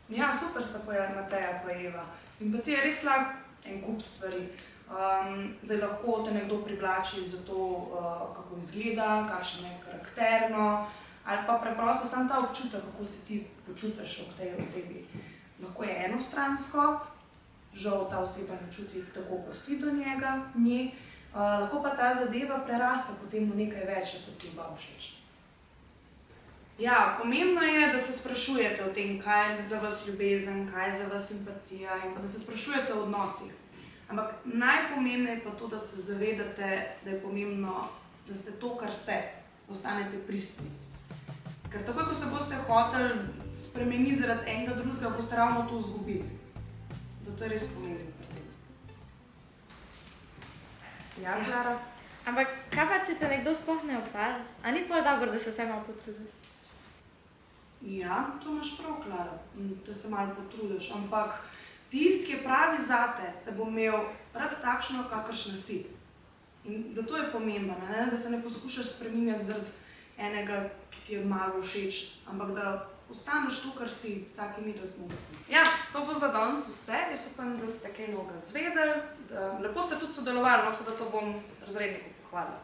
Ja, super sta pa Mateja pa Eva. Simpatija je res lahko en kup stvari. Zdaj lahko te nekdo privlači za to, kako izgleda, kakšen je karakterno, ali pa preprosto samo ta občutek, kako se ti počutiš ob tej osebi. Lahko je enostransko, žal ta oseba ne čuti tako kot ti do njega, nje. Lahko pa ta zadeva prerasta potem v nekaj več, če sta si oba všeč. Ja, pomembno je, da se sprašujete o tem, kaj je za vas ljubezen, kaj je za vas simpatija in pa da se sprašujete o odnosih. Ampak najpomembneje je pa to, da se zavedate, da je pomembno, da ste to, kar ste, da ostanete pristni. Ker takoj, ko se boste hoteli spremeniti zaradi enega drugega, boste ravno to izgubili. Zato je res pomembno pri tem. Ja, Klara? Ampak kaj pa, če te nekdo sploh ne opazi? A ni pol dobro, da se vsaj malo potrudiš? Ja, to imaš prav, Klara, da se malo potrudiš, ampak tisti, ki je pravi zate, te bo imel rad takšno, kakršna si. In zato je pomembno, da se ne poskušaš spreminjati zaradi enega, ki ti je malo všeč, ampak da ostaneš to, kar si, s takimi lastnostmi. Ja, to bo za danes vse. Jaz upam, da ste kaj novega izvedeli. Lepo ste tudi sodelovali, tako da to bom razredniku pohvalila.